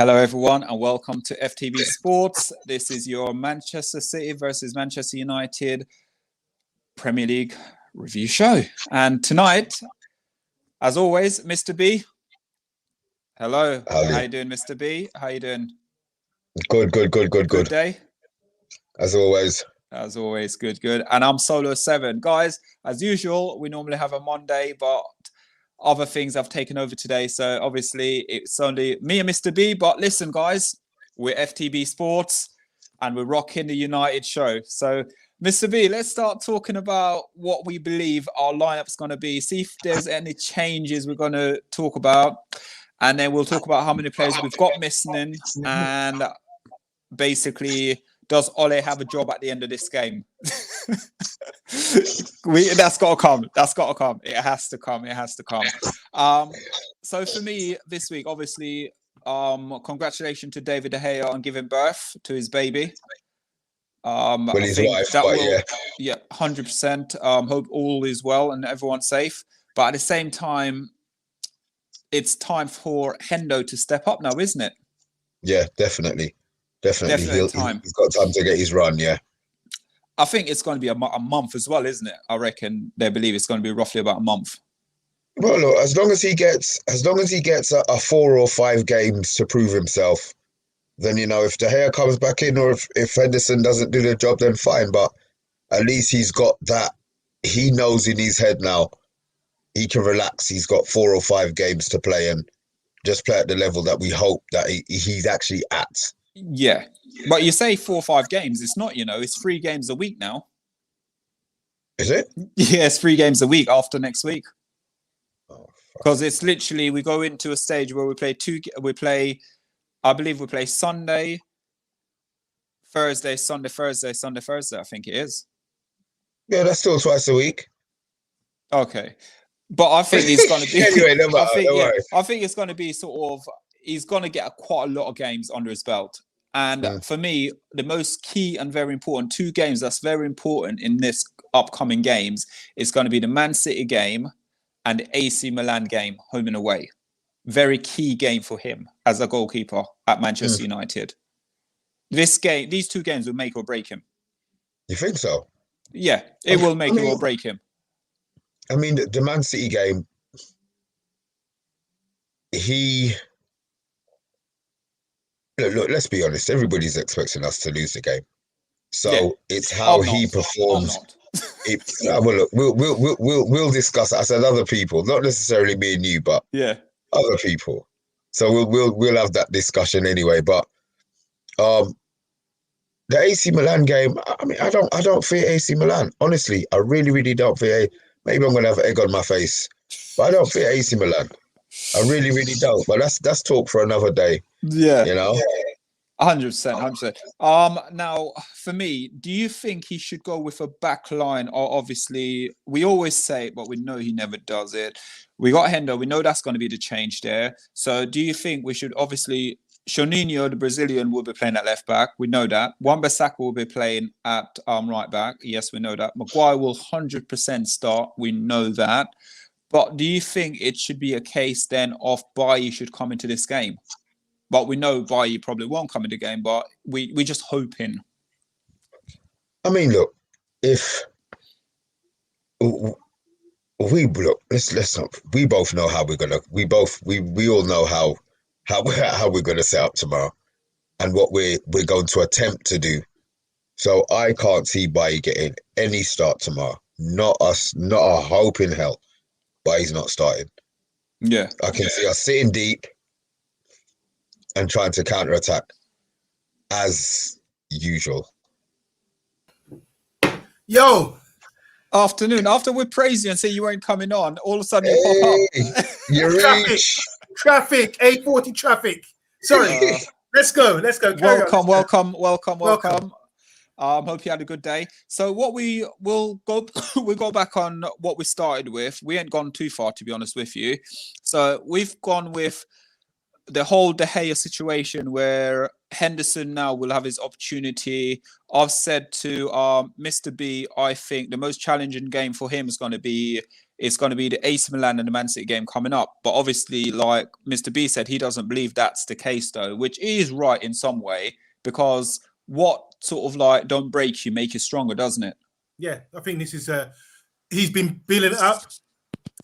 Hello, everyone, and welcome to FTB Sports. This is your Manchester City versus Manchester United Premier League review show. And tonight, as always, Mr. B. Hello. How you doing, Mr. B? How you doing? Good. Good day? As always. As always, good. And I'm Solo 7. Guys, as usual, we normally have a Monday, but other things I've taken over today. So obviously it's only me and Mr. B. But listen, guys, we're FTB Sports and we're rocking the United show. So Mr. B, let's start talking about what we believe our lineup's going to be. See if there's any changes we're going to talk about. And then we'll talk about how many players we've got missing. And basically, does Ole have a job at the end of this game? That's got to come. It has to come. So for me this week, obviously, congratulations to David De Gea on giving birth to his baby. His wife, yeah, 100%. Hope all is well and everyone's safe. But at the same time, it's time for Hendo to step up now, isn't it? Yeah, definitely. He's got time to get his run. Yeah. I think it's going to be a month as well, isn't it? I reckon they believe it's going to be roughly about a month. Well, look, as long as he gets a 4 or 5 games to prove himself, then if De Gea comes back in, or if Henderson doesn't do the job, then fine. But at least he's got that. He knows in his head now. He can relax. He's got 4 or 5 games to play and just play at the level that we hope that he's actually at. Yeah. But you say 4 or 5 games. It's not, it's 3 games a week now. Is it? Yeah, it's 3 games a week after next week. Because it's literally, we go into a stage where I believe we play Sunday, Thursday, Sunday, Thursday, I think it is. Yeah, that's still twice a week. Okay. But I think he's going to be... Anyway, no matter, I think it's going to be sort of... He's going to get quite a lot of games under his belt. And for me, the most key and very important 2 games that's very important in this upcoming games is going to be the Man City game and the AC Milan game, home and away. Very key game for him as a goalkeeper at Manchester United. These 2 games will make or break him. You think so? Yeah, it will make or break him. I mean, the Man City game, Look, let's be honest. Everybody's expecting us to lose the game, so it's how he performs. Well, look, we'll discuss it. I said other people, not necessarily me and you, but other people. So we'll have that discussion anyway. But the AC Milan game, I mean, I don't fear AC Milan. Honestly, I really don't fear. Maybe I'm gonna have egg on my face, but I don't fear AC Milan. I really don't. But that's talk for another day. Yeah. 100%. Now, for me, do you think he should go with a back line? Or obviously, we always say it, but we know he never does it. We got Hendo. We know that's going to be the change there. So do you think we should, obviously, Shoninho, the Brazilian, will be playing at left back. We know that. Wan-Bissaka will be playing at right back. Yes, we know that. Maguire will 100% start. We know that. But do you think it should be a case then of Bailly should come into this game? But we know Bailly probably won't come in the game, but we just hoping. I mean, look, if we both know how we're gonna. We all know how we're gonna set up tomorrow, and what we're going to attempt to do. So I can't see Bailly getting any start tomorrow. Not a hope in hell. Bailly's not starting. Yeah, I can see us sitting deep and trying to counterattack as usual. Yo! Afternoon. After we praise you and say you weren't coming on, all of a sudden you pop up. You Traffic, A40 traffic. Sorry. Let's go. Welcome. Hope you had a good day. So what we'll go back on what we started with. We ain't gone too far, to be honest with you. So we've gone with the whole De Gea situation where Henderson now will have his opportunity. I've said to Mr. B, I think the most challenging game for him is going to be the AC Milan and the Man City game coming up. But obviously, like Mr. B said, he doesn't believe that's the case, though, which is right in some way, because what sort of like don't break you, make you stronger, doesn't it? Yeah, I think this is he's been building it up.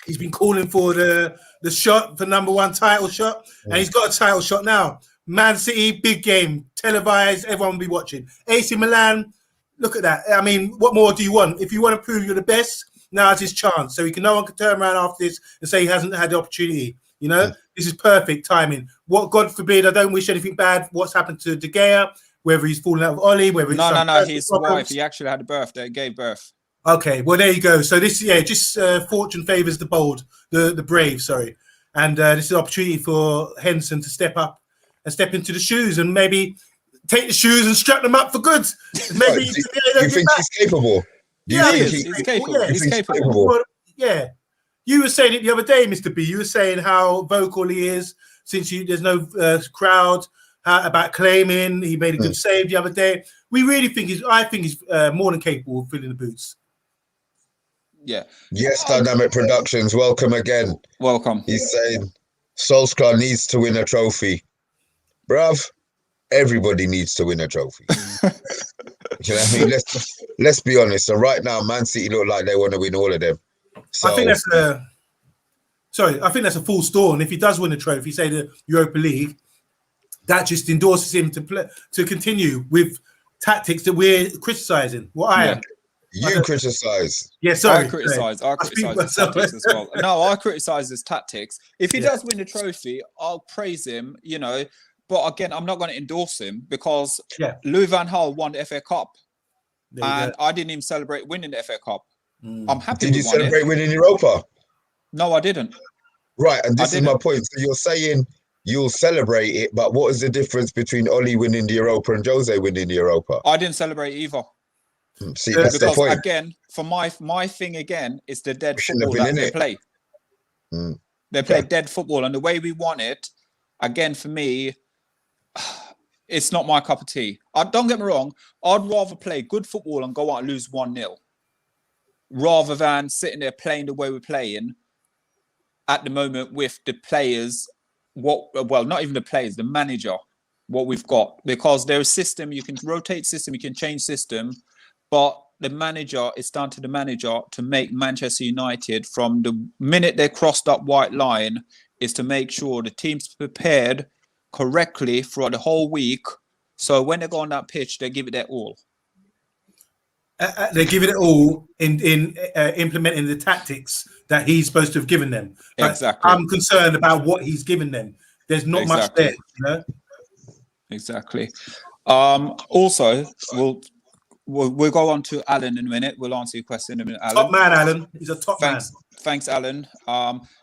He's been calling for the shot, the #1 title shot, and he's got a title shot now. Man City, big game, televised, everyone will be watching. AC Milan, look at that. I mean, what more do you want? If you want to prove you're the best, now's his chance. So no one can turn around after this and say he hasn't had the opportunity. You know, this is perfect timing. What, God forbid, I don't wish anything bad. What's happened to De Gea, whether he's fallen out with Oli, whether it's no, his wife, he actually had a birthday, gave birth. Okay, well, there you go. So this, just fortune favours the bold, the brave, sorry. And this is an opportunity for Henderson to step up and step into the shoes and maybe take the shoes and strap them up for good. Maybe do you think he's capable? He's capable. Yeah, he's capable. Well, yeah. You were saying it the other day, Mr. B. You were saying how vocal he is since there's no crowd, about claiming he made a good save the other day. We really think I think he's more than capable of filling the boots. Yeah. Yes, Dynamic Productions, welcome again. Welcome. He's saying Solskjaer needs to win a trophy. Bruv, everybody needs to win a trophy. You know what I mean? Let's be honest. So right now, Man City look like they want to win all of them. So, I think that's a full store. And if he does win a trophy, say the Europa League, that just endorses him to continue with tactics that we're criticising. I am. You criticise. Yeah, sorry. I criticise his tactics as well. No, I criticise his tactics. If he does win a trophy, I'll praise him, you know. But again, I'm not going to endorse him because Louis van Gaal won the FA Cup. And I didn't even celebrate winning the FA Cup. I'm happy. Did you celebrate winning Europa? No, I didn't. Right, and this is my point. So you're saying you'll celebrate it, but what is the difference between Oli winning the Europa and Jose winning the Europa? I didn't celebrate either. See, that's the point. Again, for my thing again is the dead football that they play. They play dead football, and the way we want it, again, for me, it's not my cup of tea. Don't get me wrong, I'd rather play good football and go out and lose 1-0 rather than sitting there playing the way we're playing at the moment with the players, not even the players, the manager, what we've got. Because there's a system, you can rotate system, you can change system, but the manager, it's down to the manager to make Manchester United, from the minute they crossed that white line, is to make sure the team's prepared correctly throughout the whole week. So when they go on that pitch, they give it their all. They give it all in implementing the tactics that he's supposed to have given them. But exactly. I'm concerned about what he's given them. There's not much there, you know? Exactly. Also, we'll go on to Alan in a minute. We'll answer your question in a minute, Alan. Top man, Alan. He's a top man. Thanks, Alan.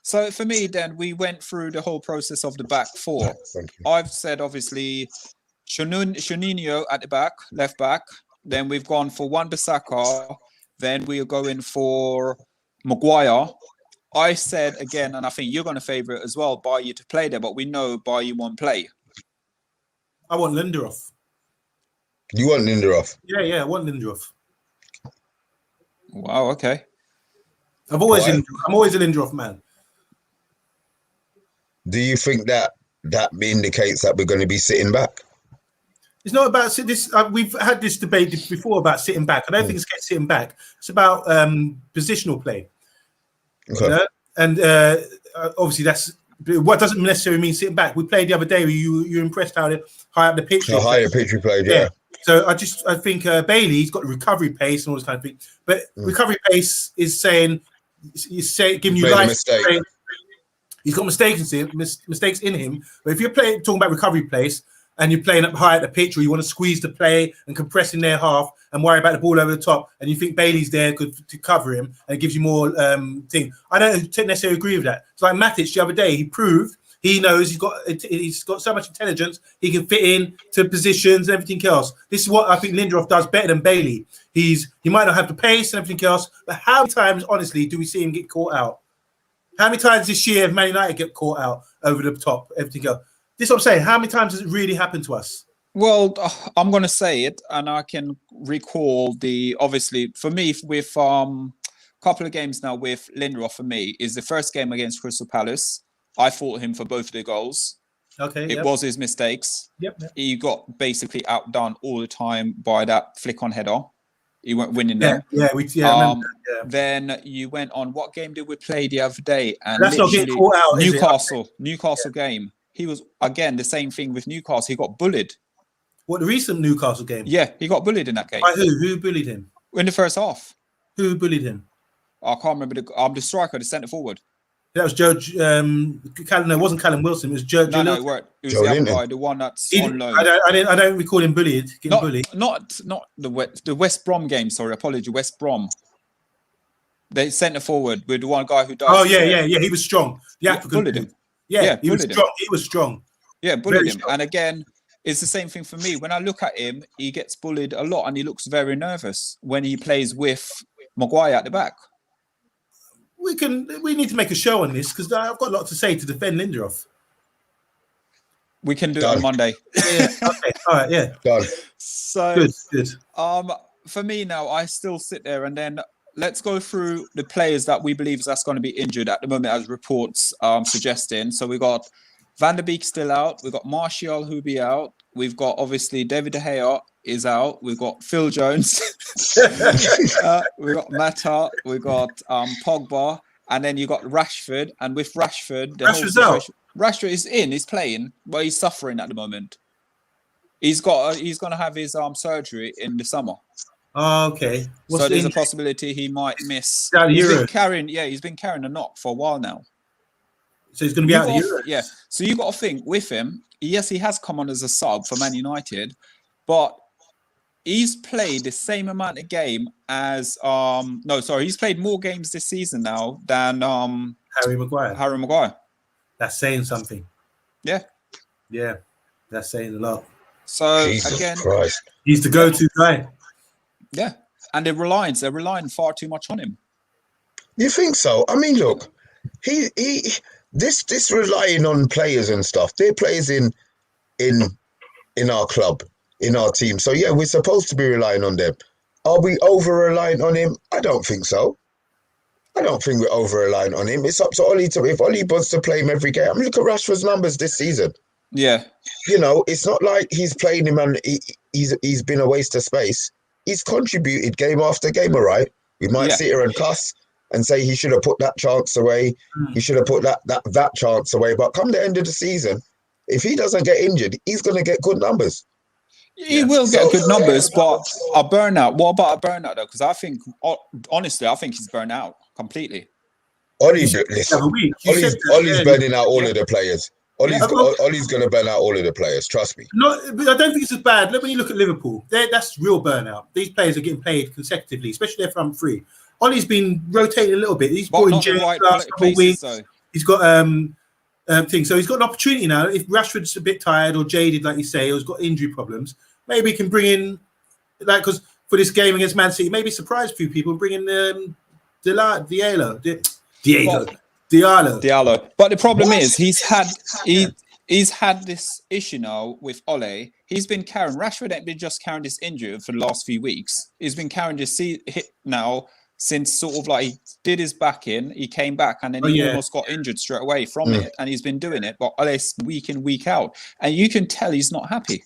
So for me, then, we went through the whole process of the back four. I've said, obviously, Juninho at the back, left back. Then we've gone for Wan-Bissaka. Then we're going for Maguire. I said, again, and I think you're going to favour it as well, Bailly to play there, but we know Bailly won't play. I want Lindelof. You want Lindelof? Yeah, I want Lindelof. Wow, okay. I'm always a Lindelof man. Do you think that indicates that we're going to be sitting back? It's not about this. We've had this debate before about sitting back. I don't think it's sitting back. It's about positional play. Okay. You know? And obviously, that's what doesn't necessarily mean sitting back. We played the other day. You're impressed how high up the pitch. How high the pitch we played, yeah. So I think Bailey's got recovery pace and all this kind of thing. But recovery pace is giving you life. He's got mistakes in him. But if you're talking about recovery pace, and you're playing up high at the pitch, or you want to squeeze the play and compress in their half and worry about the ball over the top, and you think Bailey's there to cover him and it gives you more thing. I don't necessarily agree with that. It's like Matic the other day. He proved he knows he's got so much intelligence. He can fit in to positions and everything else. This is what I think Lindelof does better than Bailey. He might not have the pace and everything else, but how many times, honestly, do we see him get caught out? How many times this year have Man United get caught out over the top, everything else? This is what I'm saying. How many times has it really happened to us? Well, I'm going to say it, and I can recall obviously for me with couple of games now with Lindelof. For me, is the first game against Crystal Palace. I fought him for both of the goals. Okay, it was his mistakes. Yep. He got basically outdone all the time by that flick on header. He weren't winning them. Yeah. I remember that, yeah. Then you went on. What game did we play the other day? And that's not getting caught out. Newcastle game. He was again the same thing with Newcastle. He got bullied. What, the recent Newcastle game? Yeah, he got bullied in that game. By who? Who bullied him? In the first half. Who bullied him? I can't remember. The striker, the centre forward. That was Joe. No, it wasn't Callum Wilson. It was Joe. No, it weren't. It was the other guy, the one that's on loan. I don't recall him bullied. Bullied. Not the West Brom game. Sorry, apology. West Brom. The centre forward with the one guy who died. Oh yeah. He was strong. The African bullied him. Yeah, he was strong. He was strong. Yeah, bullied him. And again, it's the same thing for me. When I look at him, he gets bullied a lot, and he looks very nervous when he plays with Maguire at the back. We need to make a show on this because I've got a lot to say to defend Lindelof. We can do it on Monday. Yeah. Okay. All right. Yeah. Done. So good. For me now, I still sit there, and then let's go through the players that we believe that's going to be injured at the moment, as reports suggesting. So we got Van der Beek still out. We've got Martial who be out. We've got obviously David De Gea is out. We've got Phil Jones. We've got Mata. We've got Pogba. And then you got Rashford. And with Rashford, Rashford is in. He's playing, but he's suffering at the moment. He's going to have his surgery in the summer. Oh, okay. So there's a possibility he might miss. He's been carrying a knock for a while now. So he's going to be out of Europe. Yeah. So you got to think with him. Yes, he has come on as a sub for Man United, but he's played the same amount of game as he's played more games this season now than Harry Maguire. That's saying something. Yeah. Yeah. That's saying a lot. So Jesus again, Christ. He's the go-to guy. Yeah. And they're relying far too much on him. You think so? I mean, look, this relying on players and stuff. They're players in our club, in our team. So yeah, we're supposed to be relying on them. Are we over reliant on him? I don't think so. I don't think we're over reliant on him. It's up to Ollie if Ollie wants to play him every game. I mean, look at Rashford's numbers this season. Yeah. You know, it's not like he's playing him and he's been a waste of space. He's contributed game after game, all right? We might sit here and cuss and say he should have put that chance away. He should have put that chance away. But come the end of the season, if he doesn't get injured, he's going to get good numbers. He will get good numbers, but a burnout. What about a burnout, though? Because I think, honestly, he's burnt out completely. Ollie's burning out all of the players. Ollie's going to burn out all of the players, trust me. No, but I don't think it's as bad. Look, when you look at Liverpool, that's real burnout. These players are getting played consecutively, especially if I'm free. Ollie's been rotating a little bit. He's brought in James last couple of weeks. He's got things. So he's got an opportunity now. If Rashford's a bit tired or jaded, like you say, or has got injury problems, maybe he can bring in, because for this game against Man City, maybe surprise a few people, bring in Diallo. But the problem is he's had this issue now with Ole. He's been carrying Rashford ain't been just carrying this injury for the last few weeks. He's been carrying this hit now since sort of like he did his back in. He came back and then he almost got injured straight away from it. And he's been doing it, but Ole's week in, week out. And you can tell he's not happy.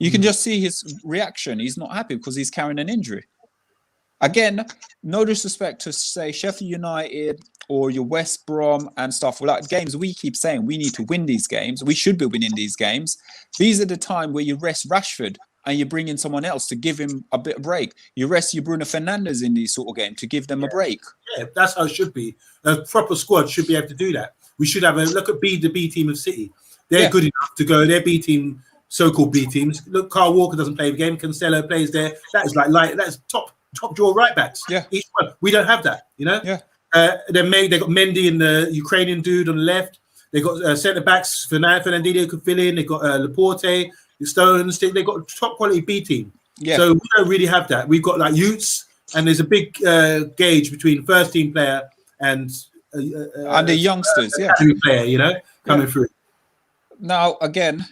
You can just see his reaction. He's not happy because he's carrying an injury. Again, no disrespect to say Sheffield United or your West Brom and stuff. Like games we keep saying we need to win these games. We should be winning these games. These are the time where you rest Rashford and you bring in someone else to give him a bit of break. You rest your Bruno Fernandes in these sort of games to give them a break. Yeah, that's how it should be. A proper squad should be able to do that. We should have a look at the B team of City. They're good enough to go. Their B team, so-called B teams. Look, Kyle Walker doesn't play the game. Cancelo plays there. That is that's top draw right backs. Yeah, each one. We don't have that. You know. Yeah. They got Mendy and the Ukrainian dude on the left. They got centre backs. Fernandinho could fill in. They got Laporte, the Stones. They got a top quality B team. Yeah. So we don't really have that. We've got like youths, and there's a big gauge between first team player and the youngsters. Player, coming through. Now, again,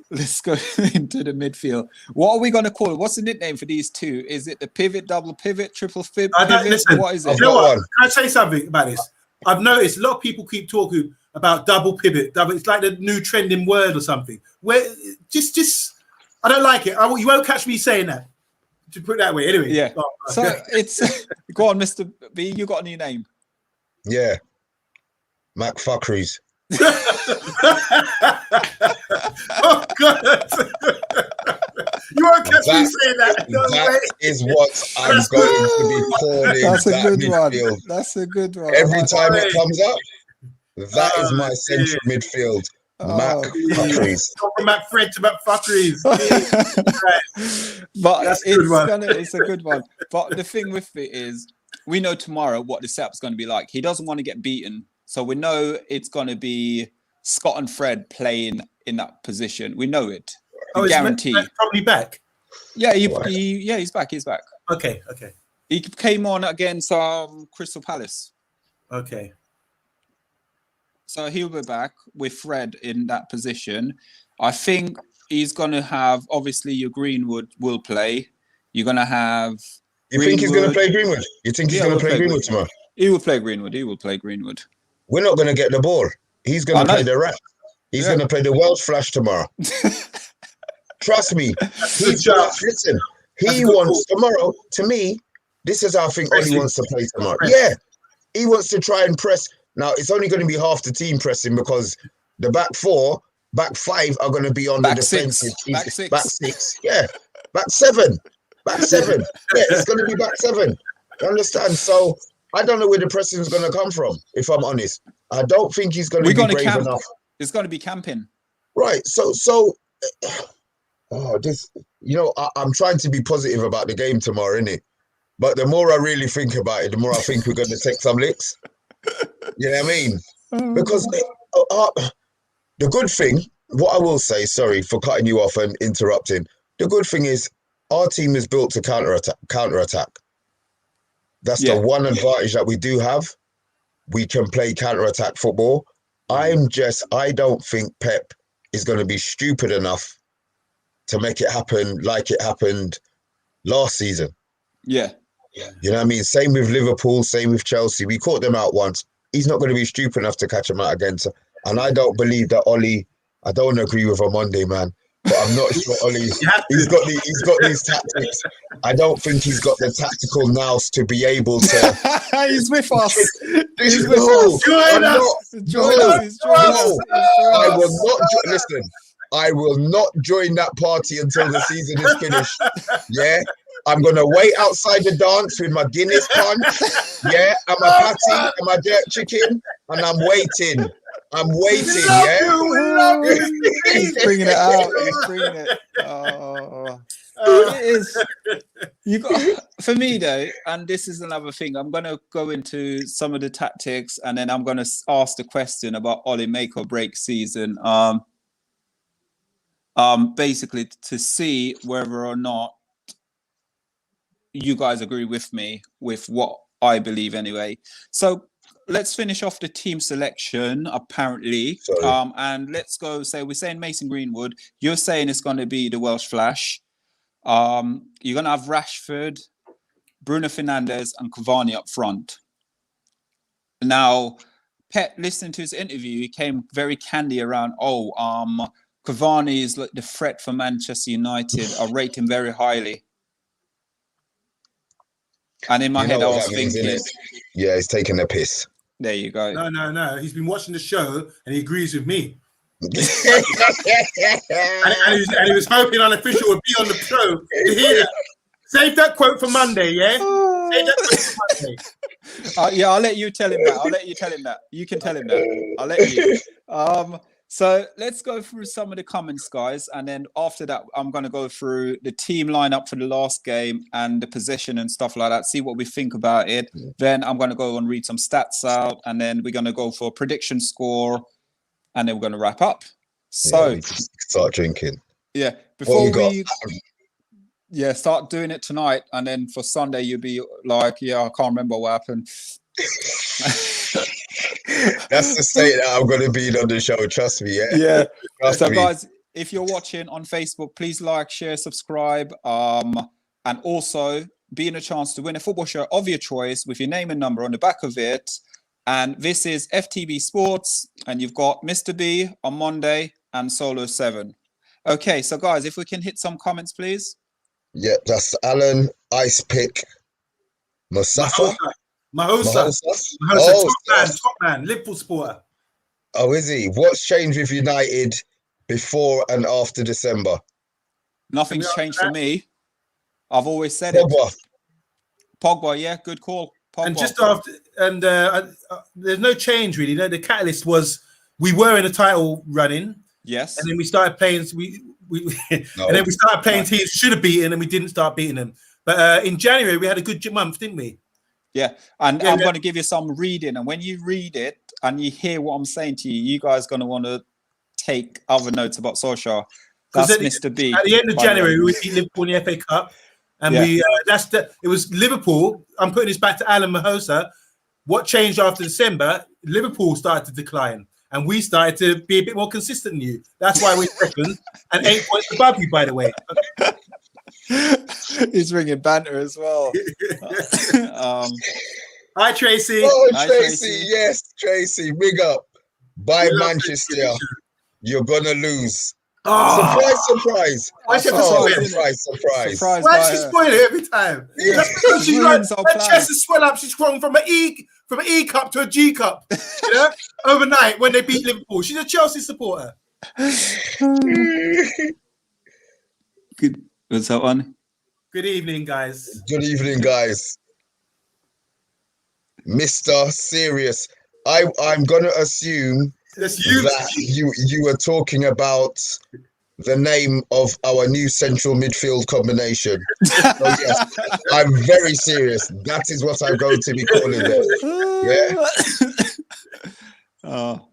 let's go into the midfield. What are we going to call it? What's the nickname for these two? Is it the pivot, double pivot, triple pivot? Listen, what is it? You know what? Can I say something about this? I've noticed a lot of people keep talking about double pivot. It's like the new trending word or something. Where just I don't like it. You won't catch me saying that. To put it that way, anyway. Yeah. So it's go on, Mr. B. You got a new name? Yeah. McFuckeries. Oh God! You won't catch me saying that. That is what I'm going to be calling. That's a good midfield. one. That's a good one. Every time it comes up, that is my central midfield. McFuckeries. From McFred to McFuckeries. But it's a good one. But the thing with it is, we know tomorrow what the setup's going to be like. He doesn't want to get beaten. So we know it's going to be Scott and Fred playing in that position. We know it. Guarantee. Is probably back? Yeah, he's back. He's back. Okay. He came on against Crystal Palace. Okay. So he'll be back with Fred in that position. I think he's going to have, obviously, your Greenwood will play. You're going to have... You think he's going to play Greenwood? You think he's going to play Greenwood tomorrow? He will play Greenwood. We're not going to get the ball. He's going to play the rat. He's going to play the Welsh Flash tomorrow. Trust me. Listen, he wants tomorrow, to me, this is how I think Ollie wants to play tomorrow. Yeah. He wants to try and press. Now, it's only going to be half the team pressing because the back five are going to be on the defensive. Back six. Yeah. Back seven. Yeah, it's going to be back seven. You understand? So, I don't know where the pressing is going to come from, if I'm honest. I don't think he's going to be brave enough. It's going to be camping. Right. So, I'm trying to be positive about the game tomorrow, innit? But the more I really think about it, the more I think we're going to take some licks. You know what I mean? Because the good thing, what I will say, sorry for cutting you off and interrupting, the good thing is our team is built to counter-attack. That's the one advantage that we do have. We can play counter-attack football. I don't think Pep is going to be stupid enough to make it happen like it happened last season. Yeah. You know what I mean? Same with Liverpool, same with Chelsea. We caught them out once. He's not going to be stupid enough to catch them out again. So, and I don't believe that Ollie, I don't agree with him Monday, man. But I'm not sure Ollie, he's got these tactics. I don't think he's got the tactical nous to be able to. He's with us. He's with us. Join us. I will not listen. I will not join that party until the season is finished. Yeah. I'm going to wait outside the dance with my Guinness punch. Yeah. And my patty and my jerk chicken. And I'm waiting. Yeah. He's bringing it out. He's bringing it. Oh. It is. For me though, and this is another thing. I'm going to go into some of the tactics, and then I'm going to ask the question about Ollie make or break season. Basically to see whether or not you guys agree with me with what I believe anyway. So let's finish off the team selection, apparently. And let's go say we're saying Mason Greenwood. You're saying it's going to be the Welsh Flash. You're going to have Rashford, Bruno Fernandes, and Cavani up front. Now, Pep, listening to his interview, he came very candy around, Cavani is like the threat for Manchester United. I rate him very highly. And in my head, I was thinking... Yeah, he's taking the piss. There you go. No. He's been watching the show and he agrees with me. and he was hoping Unofficial would be on the show to hear it. Save that quote for Monday, yeah? Save that quote for Monday. Yeah, I'll let you tell him that. You can tell him that. I'll let you. So let's go through some of the comments, guys. And then after that, I'm going to go through the team lineup for the last game and the position and stuff like that, see what we think about it. Then I'm going to go and read some stats out. And then we're going to go for a prediction score. And then we're going to wrap up. So start drinking. Yeah. Before we... Yeah, start doing it tonight. And then for Sunday, you'll be like, I can't remember what happened. That's the state that I'm going to be on the show. Trust me. Yeah. Yeah. Trust So, me. guys, if you're watching on Facebook, please like, share, subscribe, and also be in a chance to win a football shirt of your choice with your name and number on the back of it. And this is FTB Sports, and you've got Mr. B on Monday and Solo 7. Okay, so guys, if we can hit some comments, please. Yeah, that's Alan Ice Pick Musafa. Mahosa, Oh, top man, Liverpool supporter. Oh, is he? What's changed with United before and after December? Nothing's changed for me. I've always said Pogba. it. Pogba, yeah, good call. Pogba. And just after, and there's no change really. The catalyst was we were in a title running. Yes. And then we started playing. And then we started playing teams should have beaten, and we didn't start beating them. But in January we had a good month, didn't we? Yeah, and I'm going to give you some reading, and when you read it and you hear what I'm saying to you, you guys are going to want to take other notes about Solskjaer. That's Mr. B. At the end of January, we beat Liverpool in the FA Cup, and it was Liverpool. I'm putting this back to Alan Mahosa. What changed after December? Liverpool started to decline, and we started to be a bit more consistent than you. That's why we're second and 8 points above you, by the way. He's ringing banter as well. Hi, Tracy. Oh, Hi, Tracy. Yes, Tracy. Big up. By Manchester, you're going to lose. Oh. Surprise. Surprise. Why does she spoil it every time? Yeah. She's like, her chest is swell up. She's grown from an E cup to a G cup. You know? Overnight when they beat Liverpool. She's a Chelsea supporter. Good. What's that one? Good evening, guys. Good evening, guys. Mr. Serious. I'm gonna assume that you were talking about the name of our new central midfield combination. So yes, I'm very serious. That is what I'm going to be calling it. Yeah. Oh,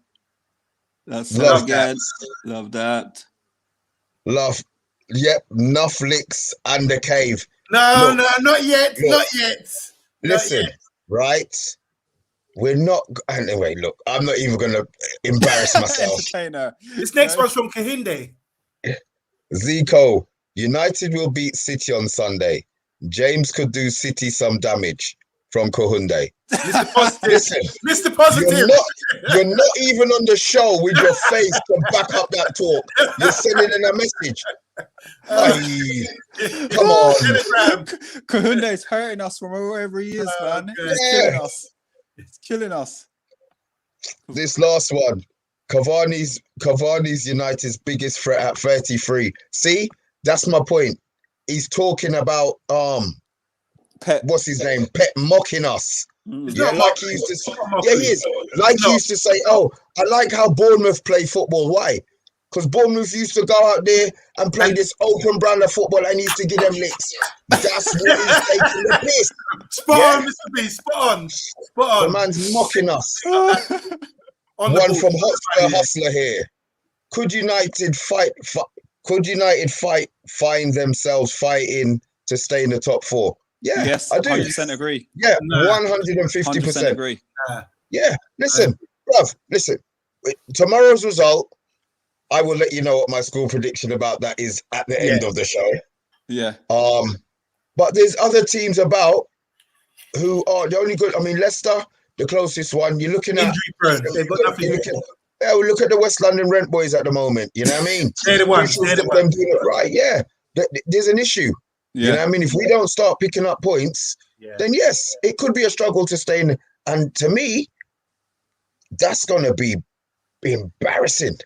that's so good. Love that. Love. Yep, enough licks and the cave. No, not yet. Not yet. Listen, right? We're not. Anyway, look, I'm not even going to embarrass myself. This next one's from Kahinde. Zico, United will beat City on Sunday. James could do City some damage. From Kohunde. Mr. Positive. Listen, Mr. Positive. You're not even on the show with your face to back up that talk. You're sending in a message. Come on. Kohunde is hurting us from wherever he is, man. It's killing us. It's killing us. This last one. Cavani's United's biggest threat at 33. See, that's my point. He's talking about Pep. What's his name? Pep mocking us. Yeah, like he used to say. Yeah, he is. Like he used to say, oh, I like how Bournemouth play football. Why? Because Bournemouth used to go out there and play this open brand of football and he used to give them licks. That's what he's taking the piss. Spot on, Mr. B. Spot on. The man's mocking us. One from Hustler here. Could United find themselves fighting to stay in the top 4? Yeah, yes, I do. 100% agree. Yeah, 150% agree. Yeah, listen, bruv, listen. Tomorrow's result, I will let you know what my score prediction about that is at the end of the show. Yeah. But there's other teams about who are the only good. I mean, Leicester, the closest one. You're looking at injury prone. They've got nothing. We look at the West London Rent Boys at the moment. You know what I mean? They're the ones. Them doing it right. Yeah, there's an issue. Yeah. You know what I mean? If we don't start picking up points, then yes, it could be a struggle to stay in. And to me, that's going to be embarrassing.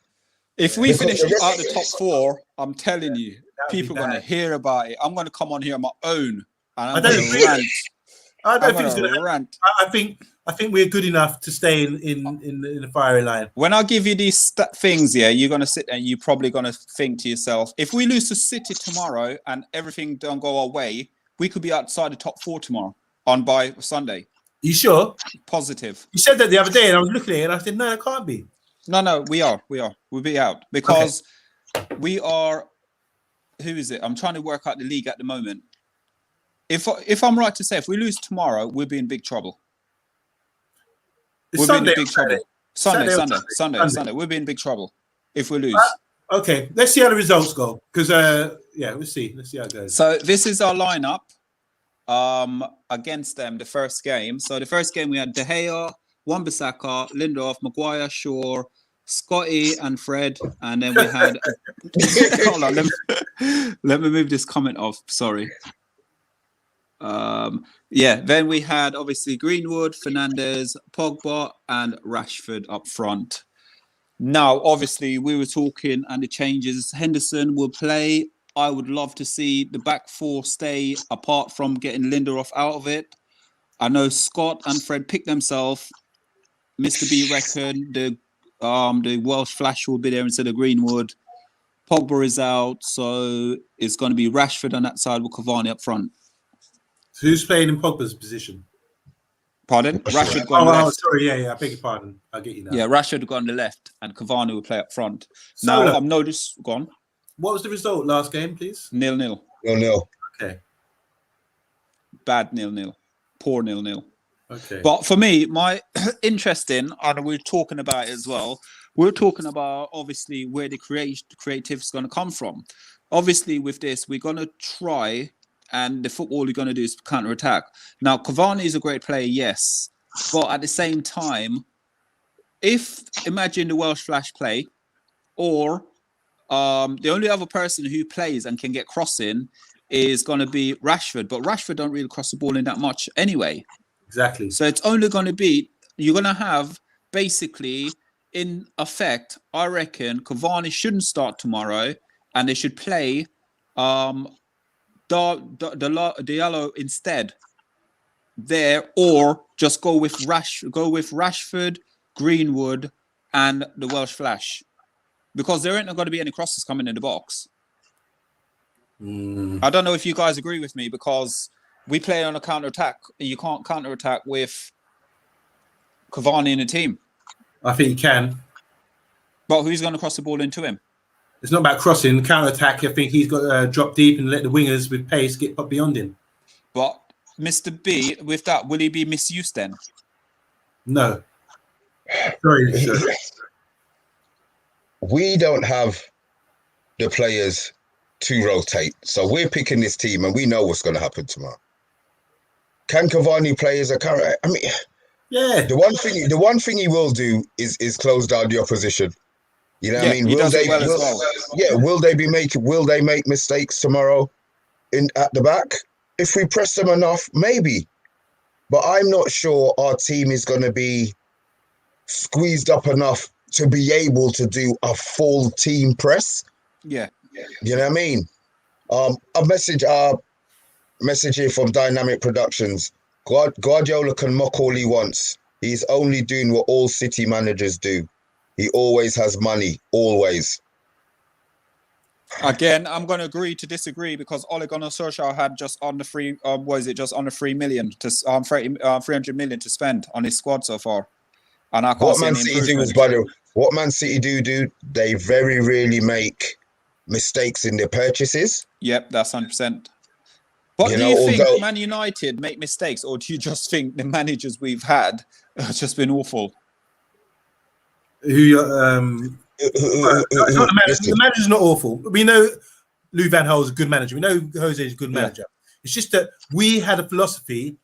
If we finish out the top 4, I'm telling you, people are going to hear about it. I'm going to come on here on my own and I'm going to rant. I don't think it's going to rant. I think we're good enough to stay in the firing line. When I give you these things, you're going to sit there and you're probably going to think to yourself, if we lose to City tomorrow and everything don't go our way, we could be outside the top 4 tomorrow by Sunday. You sure? Positive. You said that the other day and I was looking at it and I said, no, it can't be. No, we are. We'll be out because we are. Who is it? I'm trying to work out the league at the moment. If I'm right to say, if we lose tomorrow, we'll be in big trouble. We'll be in big trouble. Sunday. Sunday. We'll be in big trouble if we lose. Okay, let's see how the results go. Because we'll see. Let's see how it goes. So this is our lineup against them. The first game. So the first game we had De Gea, Wan-Bissaka, Lindelof, Maguire, Shaw, Scotty, and Fred, and then we had. Hold on, let me move this comment off. Sorry. Then we had obviously Greenwood, Fernandes, Pogba, and Rashford up front. Now, obviously, we were talking and the changes. Henderson will play. I would love to see the back four stay apart from getting Lindelof out of it. I know Scott and Fred picked themselves. Mr. B reckon the Welsh Flash will be there instead of Greenwood. Pogba is out, so it's going to be Rashford on that side with Cavani up front. So who's playing in Pogba's position? Pardon? Rashford go on the left. Sorry, I beg your pardon. I'll get you now. Yeah, Rashford go on the left and Cavani will play up front. So, now, I'm noticed. Go on. What was the result last game, please? 0-0. 0-0. Okay. Bad 0-0. Poor 0-0. Okay. But for me, my interesting, and we're talking about it as well, we're talking about obviously where the creative is going to come from. Obviously, with this, we're going to try, and the football we're going to do is counter-attack. Now, Cavani is a great player, yes. But at the same time, imagine the Welsh Flash play, or the only other person who plays and can get crossing is going to be Rashford. But Rashford don't really cross the ball in that much anyway. Exactly. So it's only going to be, you're going to have basically, in effect, I reckon Cavani shouldn't start tomorrow and they should play Diallo instead there, or just go with Rashford, Greenwood, and the Welsh Flash, because there ain't going to be any crosses coming in the box. I don't know if you guys agree with me, because we play on a counter-attack. You can't counter-attack with Cavani in the team. I think you can. But who's going to cross the ball into him? It's not about crossing. Counter-attack, I think he's got to drop deep and let the wingers with pace get up beyond him. But Mr. B, with that, will he be misused then? No. Sorry, sir. We don't have the players to rotate. So we're picking this team and we know what's going to happen tomorrow. Can Cavani play as a character? I mean, yeah. The one thing he will do is close down the opposition. You know what I mean? Will they make mistakes tomorrow at the back? If we press them enough, maybe. But I'm not sure our team is going to be squeezed up enough to be able to do a full team press. Yeah. You know what I mean? A message here from Dynamic Productions. Guardiola can mock all he wants. He's only doing what all City managers do. He always has money, always. Again, I'm going to agree to disagree, because Ole Gunnar Solskjaer had just on the free, just under 3 million to 300 million to spend on his squad so far. And I can't see any improvement. What Man City do, they very rarely make mistakes in their purchases. Yep, that's 100%. But do you think Man United make mistakes, or do you just think the managers we've had have just been awful? The manager's not awful. We know Lou Van Gaal is a good manager. We know Jose is a good manager. It's just that we had a philosophy.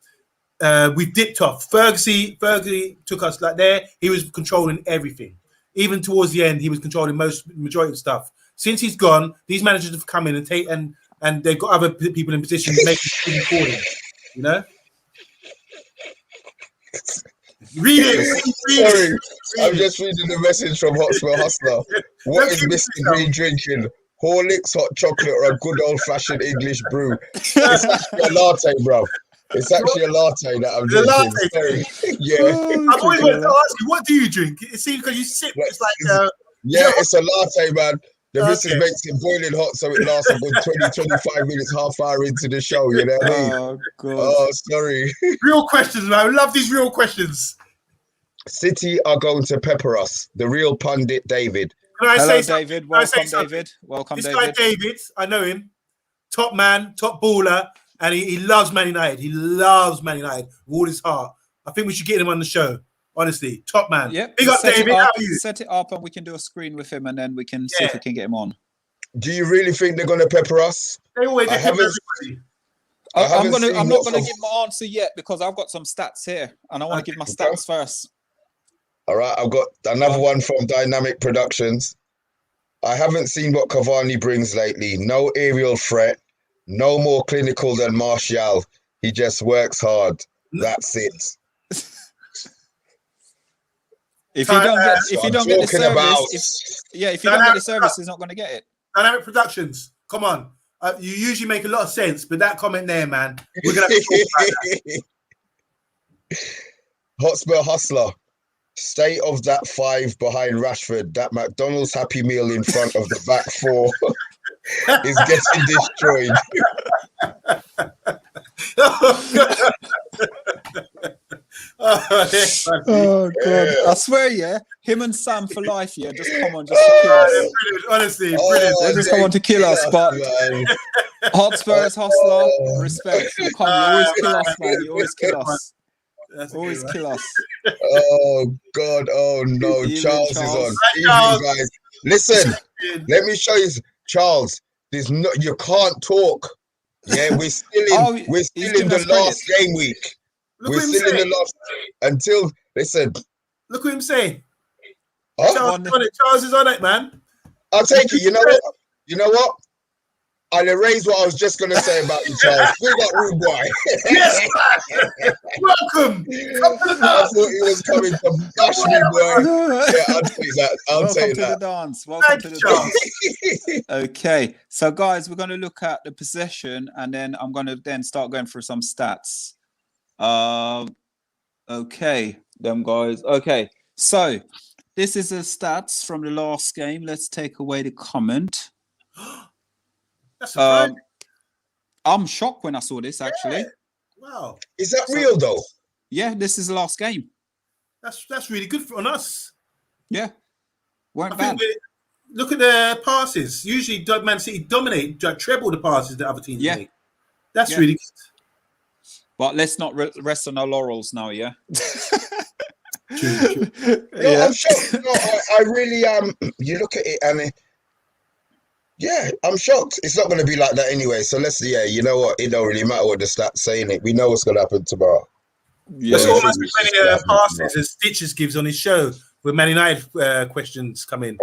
We dipped off. Fergie took us like there. He was controlling everything. Even towards the end, he was controlling majority of stuff. Since he's gone, these managers have come in and they've got other people in position to make it for them. You know. Read it. Sorry, I'm just reading the message from Hotspur Hustler. What is Mr. Green drinking? Horlicks, hot chocolate, or a good old-fashioned English brew? It's actually a latte, bro. It's actually a latte that I'm drinking. Sorry. Yeah. I've always wanted to ask you, what do you drink? It seems because you sip. It's like it's a latte, man. The missus makes it boiling hot, so it lasts a good 20-25 minutes, half hour into the show. You know what I mean? Oh, God. Oh, sorry. Real questions, man. I love these real questions. City are going to pepper us. The real pundit, David. Hello, David. Welcome, David. Welcome, this David. This guy, David, I know him. Top man, top baller, and he loves Man United. He loves Man United with all his heart. I think we should get him on the show. Honestly, top man. Yep. Big up, David. How are you? Set it up and we can do a screen with him and then we can see if we can get him on. Do you really think they're going to pepper us? They always pepper everybody. I'm not gonna give my answer yet because I've got some stats here and I want to give my stats first. All right, I've got another one from Dynamic Productions. I haven't seen what Cavani brings lately. No aerial threat, no more clinical than Martial. He just works hard. That's it. If you don't get the service, if you don't get the service, he's not going to get it. Dynamic Productions, come on. You usually make a lot of sense, but that comment there, man, we're gonna have to talk about that. Hotspur Hustler. State of that 5 behind Rashford. That McDonald's Happy Meal in front of the back 4 is getting destroyed. Oh God! I swear, him and Sam for life. Just come on, just to kill us. Honestly, brilliant. They just come on to kill us. But Hotspurs Hustler, respect. Come, you always kill us, man. You always kill us. Always kill us. Oh God! Oh no! Charles is on. Evening, guys. Listen, let me show you, Charles. There's no, you can't talk. Yeah, we're still in the last game week. We're still in the last until listen. Look what him saying. Huh? Charles is on it, man. I'll take it. You know what? I'll erase what I was just going to say about you, Charles. We got rude boy. Yes, welcome. I thought he was coming to bash me, boy. Yeah, I'll take that. Welcome to the dance. Welcome to the dance. Okay, so guys, we're going to look at the possession, and then I'm going to then start going through some stats. Okay, them guys. Okay, so this is the stats from the last game. Let's take away the comment. That's surprising. I'm shocked when I saw this, actually. Wow. Is that real, though? Yeah, this is the last game. That's really good on us. Yeah. Weren't bad. Look at the passes. Usually, Man City dominate, treble the passes that other teams make. That's really good. But let's not rest on our laurels now, yeah? True. No, I'm shocked. No, I really am. You look at it and... Yeah, I'm shocked. It's not going to be like that anyway. So you know what? It don't really matter what the stats saying it. We know what's going to happen tomorrow. Yeah, that's almost as many passes as Stitches gives on his show when Man United questions come in.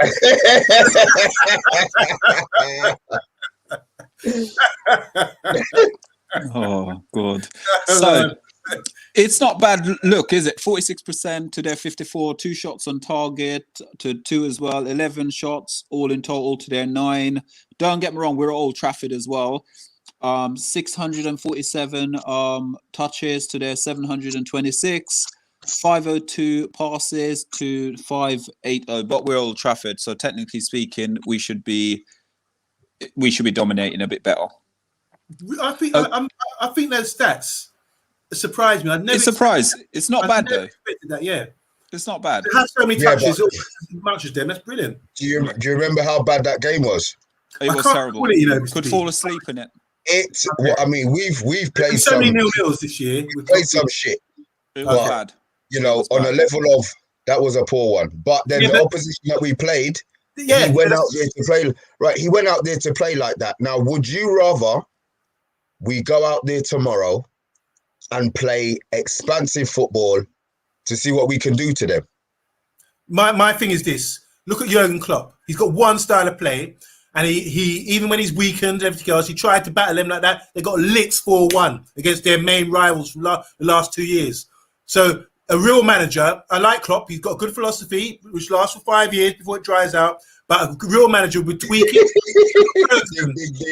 Oh, God. So it's not bad look, is it? 46% to their 54, 2 shots on target to 2 as well, 11 shots all in total to their 9. Don't get me wrong, we're at Old Trafford as well. 647 touches to their 726, 502 passes to 580, but we're Old Trafford, so technically speaking, we should be dominating a bit better. I think those stats surprised me. It's surprised. It's not bad though. That, yeah, it's not bad. It has so many touches, as much as them. That's brilliant. Do you remember how bad that game was? It was terrible. Could fall asleep in it. I mean, we've played so many 0-0s this year. We've played some shit. It was bad. You know, on a level of that was a poor one. But then the opposition that we played, he went out there to play. Right, he went out there to play like that. Now, would you rather we go out there tomorrow and play expansive football to see what we can do to them? My thing is this. Look at Jurgen Klopp. He's got one style of play, and he even when he's weakened, everything else, he tried to battle them like that. They got licked 4-1 against their main rivals from the last 2 years. So a real manager, I like Klopp. He's got a good philosophy, which lasts for 5 years before it dries out. But a real manager would tweak it.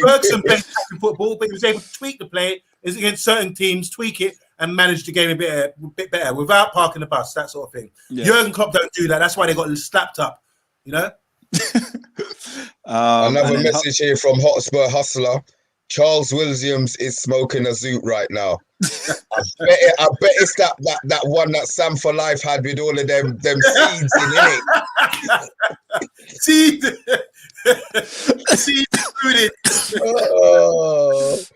Ferguson played football, but he was able to tweak the play against certain teams, tweak it, and manage the game a bit better without parking the bus, that sort of thing. Yeah. Jurgen Klopp don't do that. That's why they got slapped up, you know? Another message here from Hotspur Hustler. Charles Williams is smoking a zoot right now. I bet it's that one that Sam for Life had with all of them seeds in it. Seeds included. Charles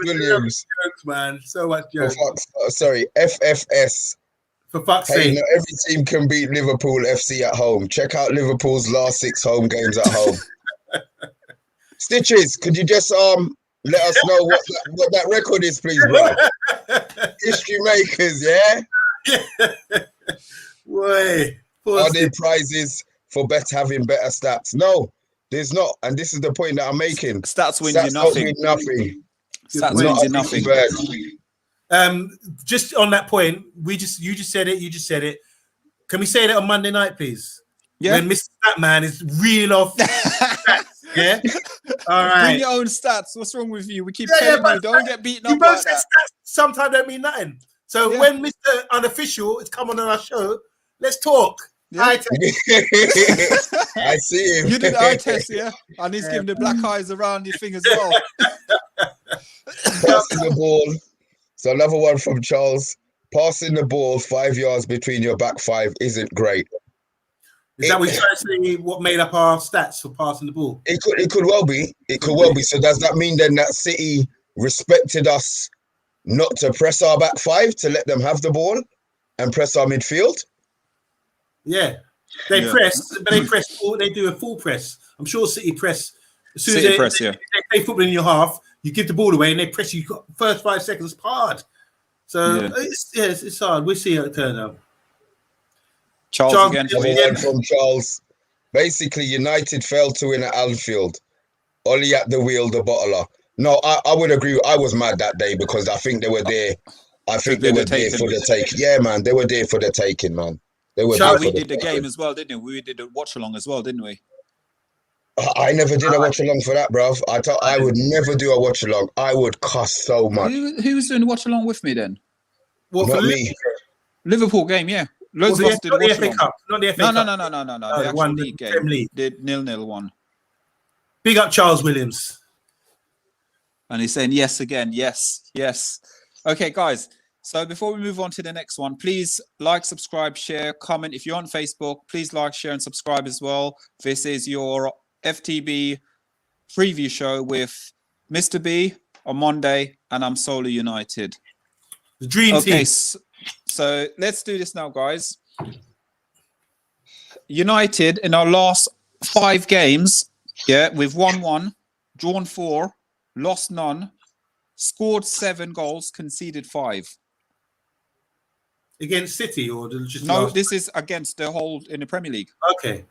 Williams. Jokes, man. So much jokes. Sorry, FFS For fuck's Hey, sake. not every team can beat Liverpool FC at home. Check out Liverpool's last 6 home games at home. Stitches, could you just let us know what that record is, please, bro? History makers, yeah? Boy, Are there prizes for having better stats? No, there's not. And this is the point that I'm making. Stats wins you don't nothing. win nothing. Stats Not wins a you nothing. bird. Just on that point, you just said it. Can we say that on Monday night, please? Yeah. When Mr. Statman is real off stats, yeah? All right. Bring your own stats. What's wrong with you? We keep telling you, don't get beaten up both like that. Stats sometimes don't mean nothing. So when Mr. Unofficial is coming on our show, let's talk. Yeah. I see him. You did eye test, yeah? And he's giving the black eyes around your thing as well. Passing the ball. So another one from Charles. Passing the ball 5 yards between your back five isn't great. Is that what you're trying to say? What made up our stats for passing the ball? It could well be. It could well be. So does that mean then that City respected us not to press our back five, to let them have the ball and press our midfield? Yeah. They press, but they do a full press. I'm sure City press. As soon as they play football in your half, you give the ball away and they press you first 5 seconds hard. So it's hard. We'll see how it turns out. Charles again. From Charles. Basically, United failed to win at Anfield. Ollie at the wheel, the bottler. No, I would agree. I was mad that day because I think they were there. I think they were there for the taking. Yeah, man. They were there for the taking, man. They were there for we did the game as well, didn't we? We did a watch along as well, didn't we? I never did a watch along for that, bruv. I would never do a watch along. I would cuss so much. Who was doing the watch along with me then? What, not me. Liverpool game, yeah. Loads of us did a watch along. Not the FA Cup. No. The actual league game. The 0-0 one. Big up Charles Williams. And he's saying yes again. Yes. Okay, guys. So before we move on to the next one, please like, subscribe, share, comment. If you're on Facebook, please like, share, and subscribe as well. This is your FTB preview show with Mr. B on Monday, and I'm Solar United. The dream team. So let's do this now, guys. United in our last 5 games, we've won 1, drawn 4, lost none, scored 7 goals, conceded 5. Against City or just this is against the whole in the Premier League. Okay.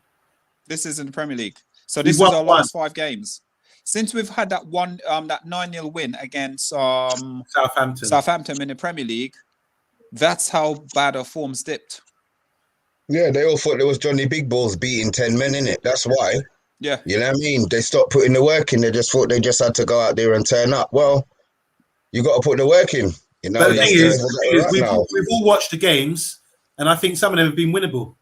This is in the Premier League. So this is our last 5 games. Since we've had that 9-0 win against Southampton in the Premier League, that's how bad our form's dipped. Yeah, they all thought there was Johnny Big Balls beating 10 men in it. That's why. Yeah. You know what I mean? They stopped putting the work in. They just thought they just had to go out there and turn up. Well, you got to put the work in. You know, but the thing is we've all watched the games, and I think some of them have been winnable.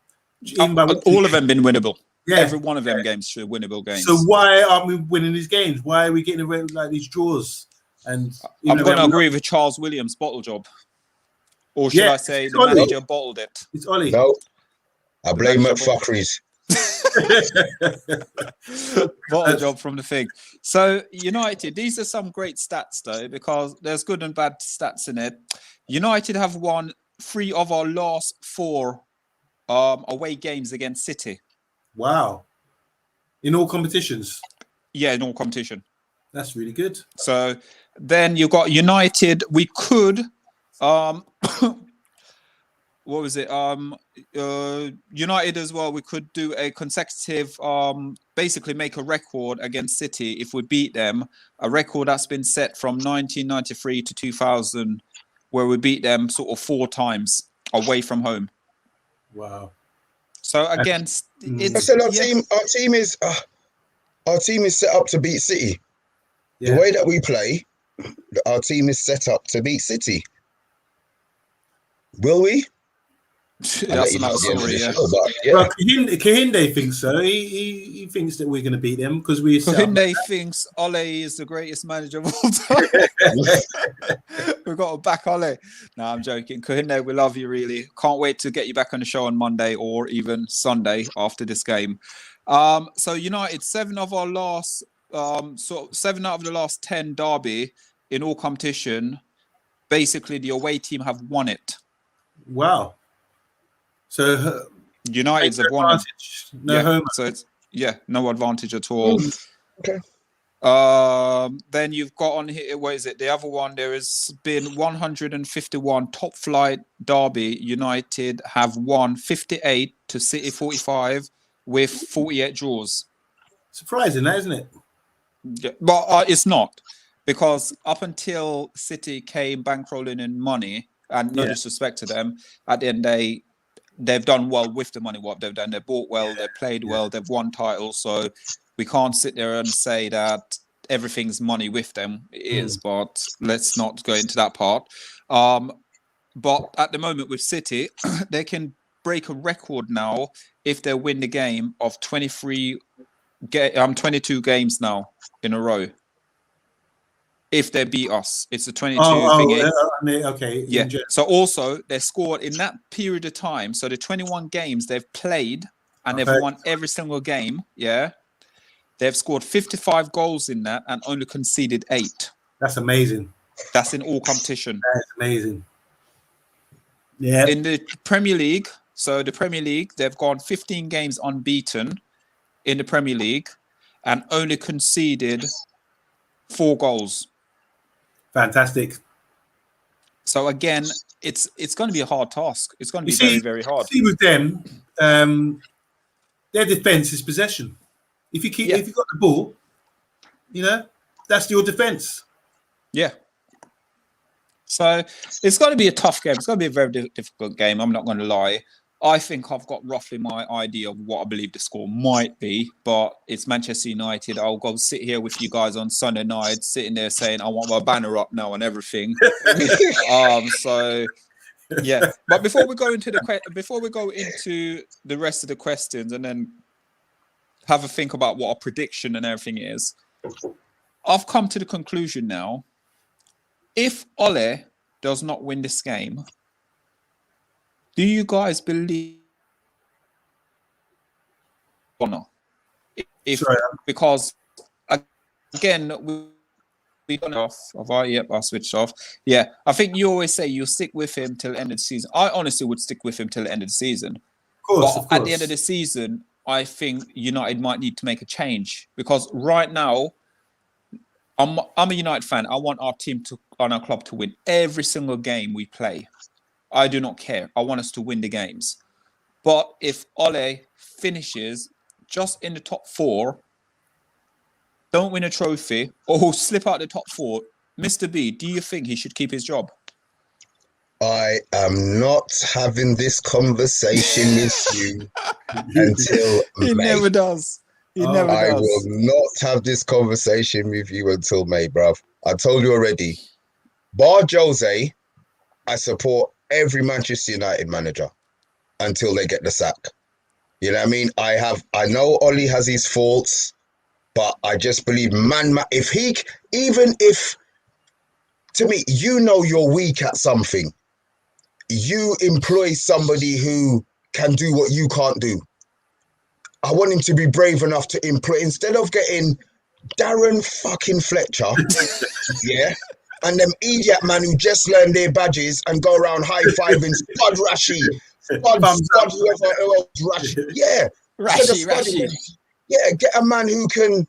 All of them been winnable. Yeah. Every one of them games should winnable games. So why aren't we winning these games? Why are we getting away with like these draws? And I'm going to agree with Charles Williams' bottle job. Or should I say the manager bottled it? It's Ollie. No. I blame McFuckeries. Bottle job from the thing. So United, these are some great stats though, because there's good and bad stats in it. United have won 3 of our last 4 away games against City. Wow. In all competitions? Yeah, in all competition. That's really good. So then you've got United. We could what was it? United as well. We could do a consecutive, basically make a record against City if we beat them. A record that's been set from 1993 to 2000, where we beat them sort of 4 times away from home. Wow. So again, I said our team is set up to beat City. Yeah. The way that we play, our team is set up to beat City. Will we? That's another story, yeah. Well, Kahinde thinks so. He thinks that we're going to beat them because we. Kahinde thinks Ole is the greatest manager of all time. We've got to back Ole. No, I'm joking. Kahinde, we love you really. Can't wait to get you back on the show on Monday or even Sunday after this game. So United, 7 out of the last 10 derby in all competition. Basically, the away team have won it. Wow. So United's have won. No home. So it's no advantage at all. Okay. Then you've got on here, what is it? The other one, there has been 151 top flight derby. United have won 58 to City 45 with 48 draws. Surprising, that isn't it? Yeah, but it's not, because up until City came bankrolling in money, and no disrespect to them, at the end they've done well with the money. What they've done, they bought well, they played well, they've won titles. So we can't sit there and say that everything's money with them. It is, but let's not go into that part. But at the moment with City, they can break a record now if they win the game of 22 games now in a row. If they beat us, it's a 22 thingy. Okay. Yeah. So also they scored in that period of time. So the 21 games they've played and they've won every single game. Yeah. They've scored 55 goals in that and only conceded 8. That's amazing. That's in all competition. That's amazing. Yeah. In the Premier League, they've gone 15 games unbeaten in the Premier League and only conceded 4 goals. Fantastic. So again, it's going to be a hard task. It's going to be very, very hard. See with them, their defense is possession. If you got the ball, that's your defense. Yeah. So it's going to be a tough game. It's going to be a very difficult game. I'm not going to lie. I think I've got roughly my idea of what I believe the score might be, but it's Manchester United. I'll go sit here with you guys on Sunday night, sitting there saying I want my banner up now and everything. So yeah. But before we go into the rest of the questions and then have a think about what our prediction and everything is, I've come to the conclusion now: if Ole does not win this game, do you guys believe or not? Because again, we got off. I switched off. Yeah, I think you always say you'll stick with him till the end of the season. I honestly would stick with him till the end of the season. Of course. At the end of the season, I think United might need to make a change, because right now, I'm a United fan. I want our club to win every single game we play. I do not care. I want us to win the games. But if Ole finishes just in the top 4, don't win a trophy, or slip out the top 4, Mr. B, do you think he should keep his job? I am not having this conversation with you until He May. never does. I will not have this conversation with you until May, bruv. I told you already. Bar Jose, I support every Manchester United manager until they get the sack. You know what I mean? I know Oli has his faults, but I just believe to me, you're weak at something. You employ somebody who can do what you can't do. I want him to be brave enough to employ, instead of getting Darren fucking Fletcher, yeah, and them idiot man who just learned their badges and go around high-fiving Spud Rashi, Spud whoever else, Rashi. Yeah. Rashi. Yeah, get a man who can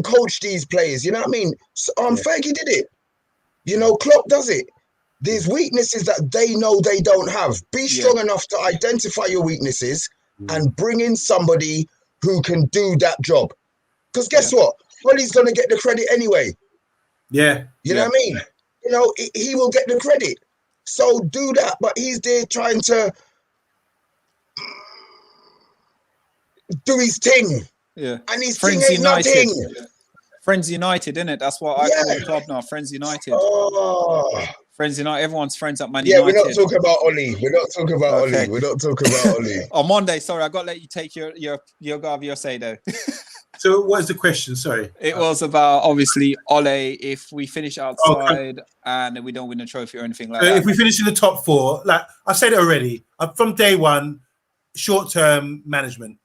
coach these players, you know what I mean? So, Fergie did it. Klopp does it. There's weaknesses that they know they don't have. Be strong enough to identify your weaknesses and bring in somebody who can do that job. Because guess what? Well, he's going to get the credit anyway. Yeah. You know what I mean? He will get the credit. So do that. But he's there trying to do his thing. Yeah. And his Friends thing ain't United. nothing. Friends United, innit? That's what I call the club now. Friends United. Oh. Friends United. Everyone's friends at Man United. Yeah, we're not talking about Oli. We're not talking about Oli. On Monday, sorry, I got to let you take your go of your say though. So what is the question? Sorry. It was about, obviously, Ole, if we finish outside and we don't win a trophy or anything like that. If we finish in the top 4, like I said it already, from day one, short-term management.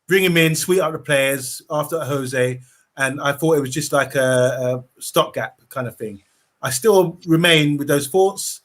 Bring him in, sweet up the players after Jose, and I thought it was just like a stopgap kind of thing. I still remain with those thoughts,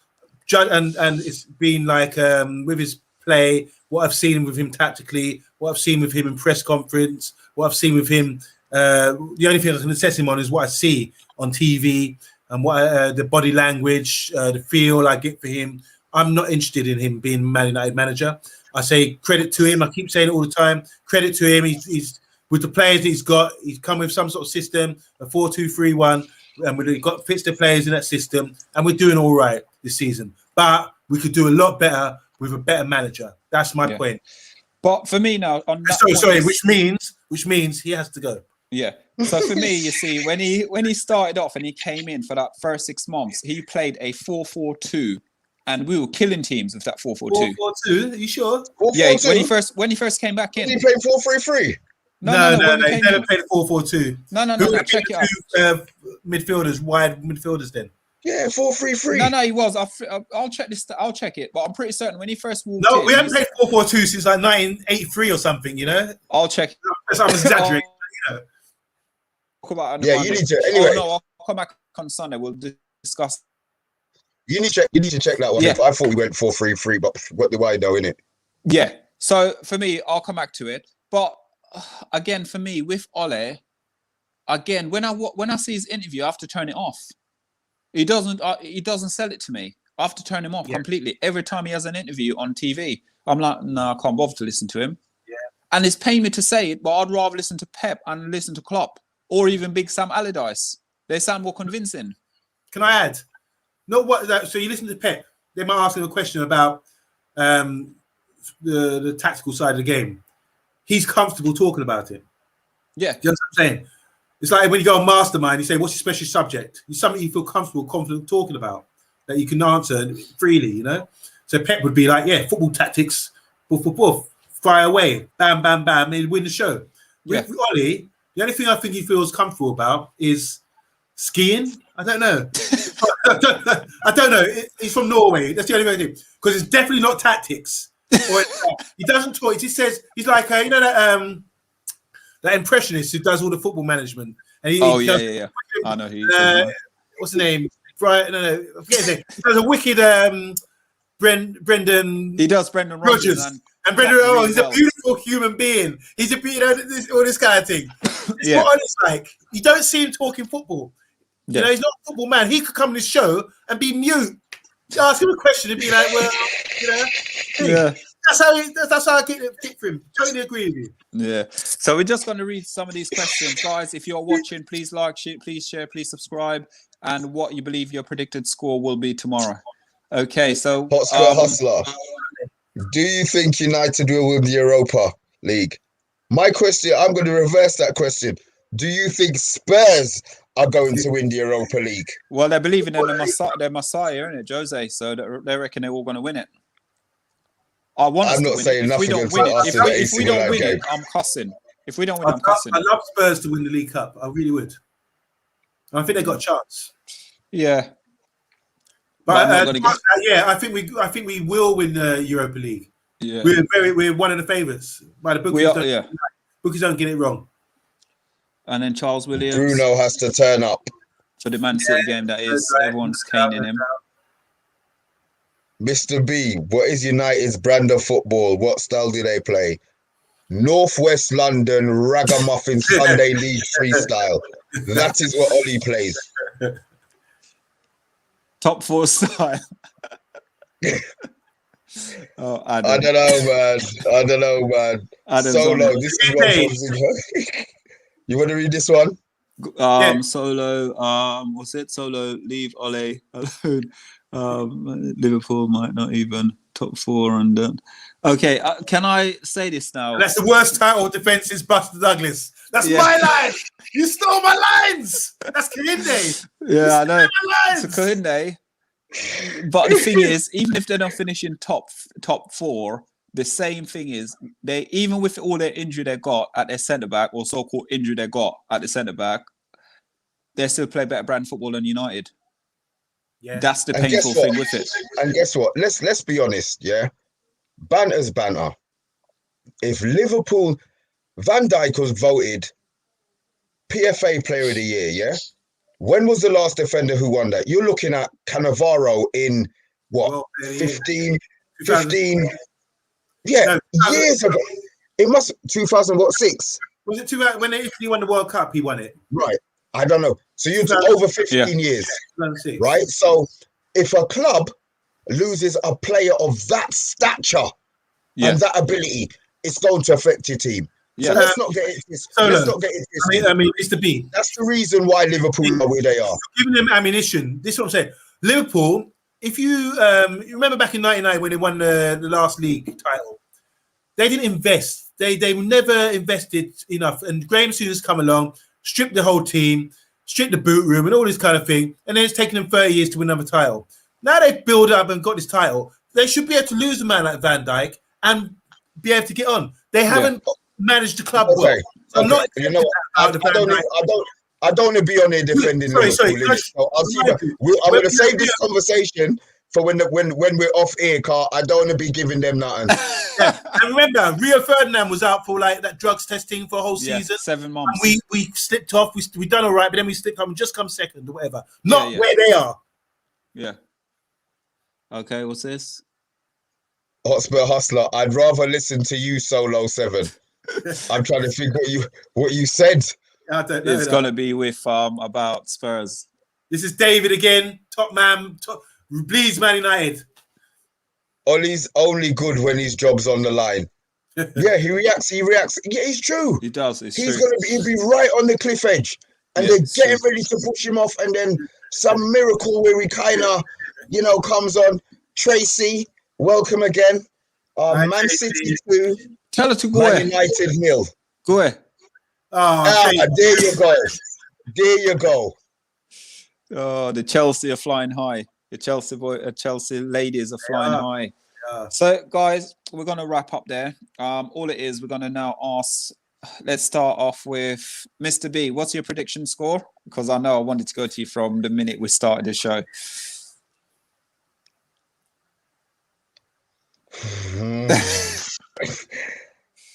and it's been like with his play, what I've seen with him tactically, what I've seen with him in press conference, what I've seen with him. The only thing I can assess him on is what I see on TV and what the body language, the feel I get for him. I'm not interested in him being Man United manager. I say credit to him. I keep saying it all the time. Credit to him. He's with the players that he's got. He's come with some sort of system, a 4-2-3-1, and we've got fits the players in that system, and we're doing all right this season. But we could do a lot better with a better manager. That's my point. But for me now, on that sorry, which means he has to go. Yeah. So for me, you see, when he started off and he came in for that first 6 months, he played a 4-4-2, and we were killing teams with that 4-4-2. 4-4-2? Are you sure? 4-4-2? Yeah. When he first came back in, he played 4-3-3. No. He never played 4-4-2. No. Check it out. Midfielders, wide midfielders, then. Yeah, 4-3-3. No, he was. I'll check this. I'll check it, but I'm pretty certain when he first walked in. No, we haven't played 4-4-2 since like 1983 or something. You know. I'll check. I'm exaggerating. Talk about you need to. Anyway, I'll come back on Sunday. We'll discuss. You need to check that one. Yeah. I thought we went 4-3-3, but what do I know in it? Yeah. So for me, I'll come back to it. But again, for me with Ole, again when I see his interview, I have to turn it off. He doesn't sell it to me. I have to turn him off completely. Every time he has an interview on TV, I'm like, no, I can't bother to listen to him. Yeah. And it's paying me to say it, but I'd rather listen to Pep and listen to Klopp or even Big Sam Allardyce. They sound more convincing. Can I add? So you listen to Pep. They might ask him a question about the tactical side of the game. He's comfortable talking about it. Yeah. Do you know what I'm saying? It's like when you go on Mastermind, you say, what's your special subject? It's something you feel comfortable, confident talking about that you can answer freely, you know? So Pep would be like, yeah, football tactics, boof, boof, boof, fire away, bam, bam, bam, and win the show. Yeah. With Ollie, the only thing I think he feels comfortable about is skiing. I don't know. I don't know. He's from Norway. That's the only thing. Because it's definitely not tactics. He doesn't talk. He just says, he's like, you know that impressionist who does all the football management. And he yeah. I know who what's the name? Right? No, I forget his name. He does a wicked Brendan. He does Brendan Rodgers. And Brendan, he's a beautiful human being. He's all this kind of thing. It's what it's like. You don't see him talking football. You know, he's not a football man. He could come on this show and be mute. Ask him a question and be like, well, you know. Yeah. That's how I get it for him. Totally agree with you. Yeah. So we're just going to read some of these questions, guys. If you're watching, please like, please share, please subscribe, and what you believe your predicted score will be tomorrow. Okay. So Hotspur Hustler. Do you think United will win the Europa League? My question. I'm going to reverse that question. Do you think Spurs are going to win the Europa League? Well, they're believing in their Messiah, isn't it, Jose? So they reckon they're all going to win it. I'm not saying nothing until after the AC Milan game. I'm cussing. If we don't win, I'm cussing. I love Spurs to win the League Cup. I really would. I think they got a chance. Yeah. But I think we will win the Europa League. Yeah. We're one of the favourites. By the bookies, bookies don't get it wrong. And then Charles Williams. Bruno has to turn up for the Man City game. That is, everyone's caning him. Mr. B, what is United's brand of football? What style do they play? Northwest London ragamuffin Sunday League freestyle. That is what Ollie plays. Top 4 style. I don't know, man. Solo. This is what you want to read this one? Solo. What's it? Solo. Leave Ole alone. Liverpool might not even top 4 and okay, can I say this now? That's the worst title of defense since Buster Douglas. That's my line. You stole my lines. That's Kahinde. Yeah, I know. It's a Kahinde. But the thing is, even if they're not finishing top 4, the same thing is they, even with all their injury they got at their centre back, or so-called injury they got at the centre back, they still play better brand football than United. Yeah. That's the painful thing with it. And guess what? Let's be honest, yeah? Banter's banter. If Liverpool, Van Dijk was voted PFA Player of the Year, yeah? When was the last defender who won that? You're looking at Cannavaro in, what, 15? Yeah, No, years ago. It must 2006. Was it 2000 when Italy won the World Cup? He won it. Right. I don't know. So you're over 15 years. 2006. Right. So if a club loses a player of that stature and that ability, it's going to affect your team. So let's not get it. Let's not get it. I mean, Mr. B. That's the reason why Liverpool are where they are. Giving them ammunition. This is what I'm saying. Liverpool, if you remember back in '99 when they won the last league title, they didn't invest. They never invested enough. And Graham Souness come along, stripped the whole team, stripped the boot room, and all this kind of thing. And then it's taken them 30 years to win another title. Now they've built up and got this title. They should be able to lose a man like Van Dijk and be able to get on. They haven't managed the club well. So I'm not. You know, I don't want to be on here defending Liverpool. So I'm going to save this conversation for when we're off air, car. I don't want to be giving them nothing. And remember, Rio Ferdinand was out for like that drugs testing for a whole season. 7 months. And we slipped off. We done all right, but then we slipped up and just come second or whatever. Not where they are. Yeah. Okay, what's this? Hotspur Hustler. I'd rather listen to you, Solo 7. I'm trying to think what you said. I don't know. It's gonna be with about Spurs. This is David again, top man, please Man United. Ollie's only good when his job's on the line. Yeah, he reacts. Yeah, it's true. He does. He'll be right on the cliff edge, and they're getting ready to push him off, and then some miracle where he kind of, comes on. Tracy, welcome again. Man City 2. Tell her to go. Man United 0. Go ahead. There you go. There you go. Oh, the Chelsea are flying high. The Chelsea ladies are flying high. Yeah. So, guys, we're going to wrap up there. All it is, we're going to now ask. Let's start off with Mr. B. What's your prediction score? Because I know I wanted to go to you from the minute we started the show.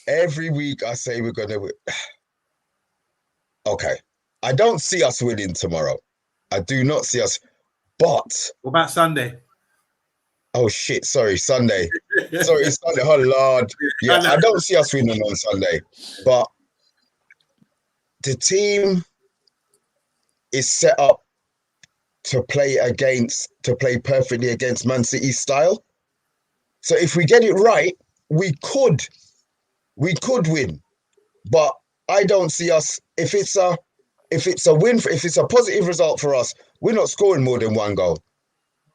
Every week I say we're going to. Okay. I don't see us winning tomorrow. I do not see us. But what about Sunday? Oh shit! Sorry, Sunday. Sorry, Sunday. Oh Lord. Yeah, I don't see us winning on Sunday, but the team is set up to play perfectly against Man City style. So if we get it right, we could win. But I don't see us. If it's a win, if it's a positive result for us, we're not scoring more than one goal,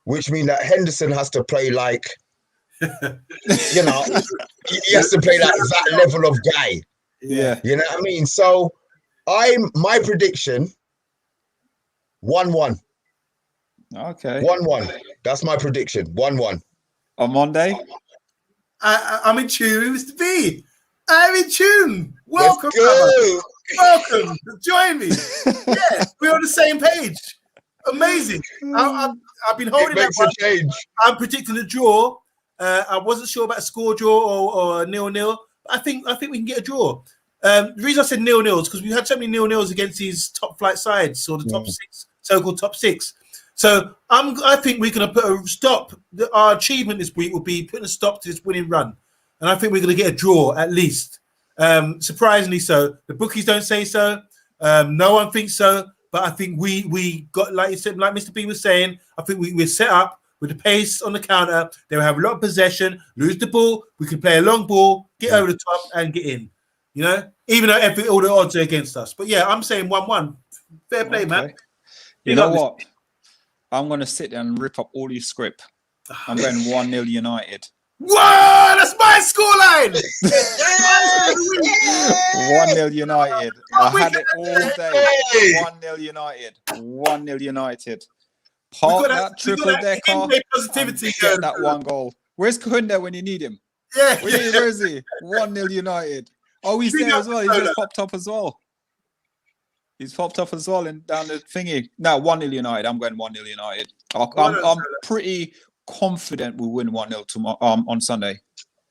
which means that Henderson has to play like, he has to play like that level of guy. Yeah. You know what I mean? So my prediction, 1-1. Okay. 1-1. That's my prediction. 1-1. On Monday? I'm in tune, Mr. B. I'm in tune. Welcome. Welcome. Join me. Yeah, we're on the same page. Amazing. I've been holding that one. Change. I'm predicting a draw. I wasn't sure about a score draw or a 0-0. I think we can get a draw. The reason I said 0-0 is because we had so many 0-0s against these top flight sides, or the top 6, so-called top 6. So I think we're going to put a stop. Our achievement this week will be putting a stop to this winning run, and I think we're going to get a draw at least. Surprisingly so. The bookies don't say so. No one thinks so. But I think we got, like you said, like Mr. B was saying, I think we're set up with the pace on the counter. They will have a lot of possession, lose the ball. We can play a long ball, get over the top, and get in. Even though all the odds are against us. But yeah, I'm saying 1-1. Fair play, man. You know what? I'm going to sit there and rip up all your script. I'm going 1-0 United. Whoa, that's my scoreline. 1-0 United. I had it all day. 1-0 United. 1-0 United. Park that triple decker. Positivity. Get that one goal. Where's Kounda when you need him? Yeah. Where is he? 1-0 United. Oh, he's there as well. He's just popped up as well. He's popped up as well and down the thingy. No, 1-0 United. I'm going 1-0 United. I'm pretty confident we'll win 1-0 tomorrow on Sunday.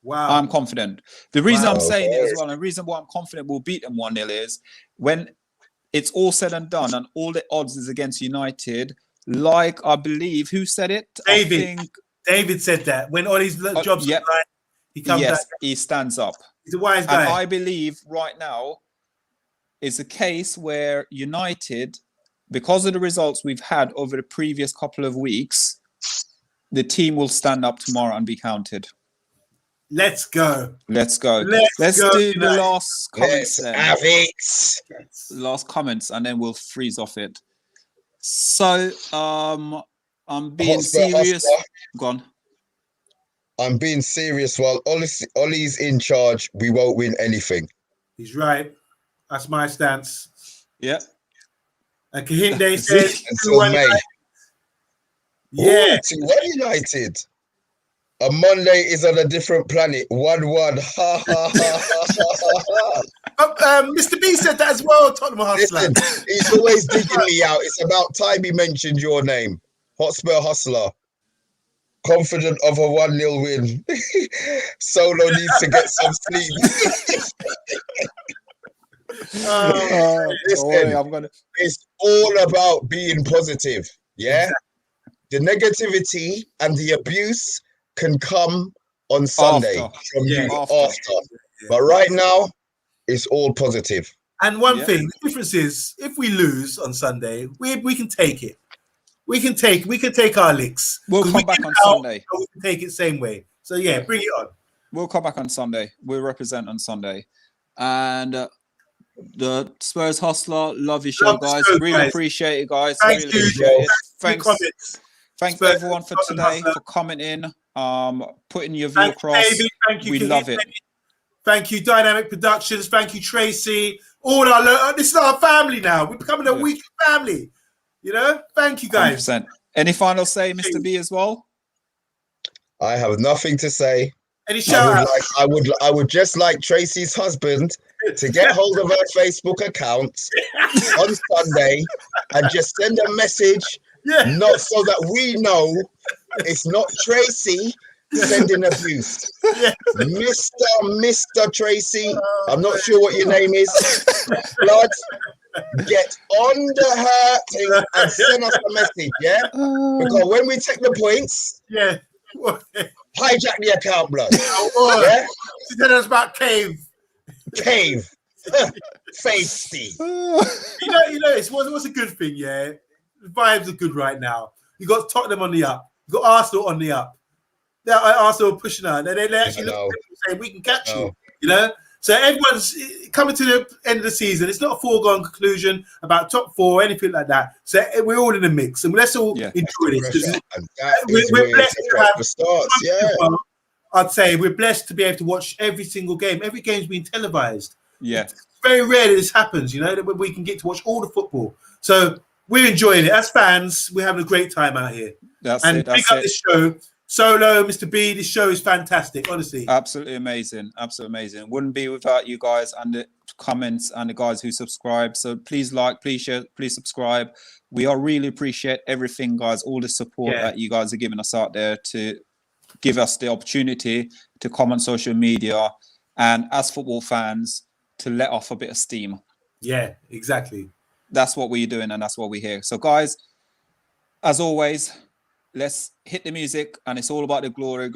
Wow. I'm confident. The reason I'm saying it as well, and the reason why I'm confident we'll beat them 1-0 is when it's all said and done and all the odds is against United, like I believe, who said it? David said that. When all these jobs are he stands up. He's a wise guy. And I believe right now is a case where United, because of the results we've had over the previous couple of weeks, the team will stand up tomorrow and be counted. Let's go. Let's do the last comments then. Have it. Last comments, and then we'll freeze off it. So, I'm being serious. Go on. I'm being serious. While Ollie's in charge, we won't win anything. He's right. That's my stance. Yeah. And Kahinde says, until May. Yeah. Ooh, 2-1 United. A Monday is on a different planet. 1-1. Ha ha ha ha. Mr. B said that as well. Tottenham Hustler. Listen, he's always digging me out. It's about time he mentioned your name. Hotspur Hustler. Confident of a 1-0 win. Solo needs to get some sleep. Listen, it's all about being positive. Yeah. The negativity and the abuse can come on Sunday from you after. But right now, it's all positive. And one thing, the difference is, if we lose on Sunday, we can take it. We can take our licks. We'll come back on Sunday. We can take it same way. So yeah, bring it on. We'll come back on Sunday. We'll represent on Sunday. And the Spurs Hustler, love your show, guys. Really appreciate it, guys. Thank really you. appreciate it. Thanks Spurs, everyone for today, for commenting, putting your view across. Thank you, we love it. Thank you, Dynamic Productions. Thank you, Tracy. All our this is our family now. We're becoming a weekly family. You know, thank you guys. 100%. Any final say, Mr. B, as well? I have nothing to say. Any shout out? I would just like Tracy's husband to get hold of her Facebook account on Sunday and just send a message, not so that we know it's not Tracy sending abuse. Mr. Tracy, I'm not sure what your name is. Blood, get under her thing and send us a message, yeah? Because when we take the points, hijack the account, blood. Yeah? She tell us about Cave. Safety. You know, what's a good thing, yeah? The vibes are good right now. You got Tottenham on the up. You got Arsenal on the up. Arsenal pushing on. They actually look at them saying, we can catch you, you know? So everyone's coming to the end of the season. It's not a foregone conclusion about top four or anything like that. So we're all in the mix, and let's all enjoy this. We're blessed to have the starts. I'd say we're blessed to be able to watch every single game. Every game's been televised. Yeah, it's very rare that this happens. You know, that we can get to watch all the football. So we're enjoying it as fans. We're having a great time out here. Pick up this show. Solo, Mr. B, this show is fantastic, honestly. Absolutely amazing. Absolutely amazing. Wouldn't be without you guys and the comments and the guys who subscribe. So please like, please share, please subscribe. We are really appreciate everything, guys, all the support that you guys are giving us out there to give us the opportunity to come on social media and as football fans to let off a bit of steam. Yeah, exactly. That's what we're doing and that's what we're here. So guys, as always, let's hit the music, and it's all about the glory.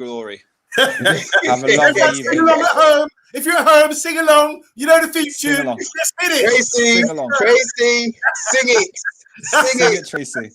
Have a lovely evening. Sing along at home. If you're at home, sing along. You know the theme tune. Let's hit it. Tracy, sing it. Sing it, Tracy.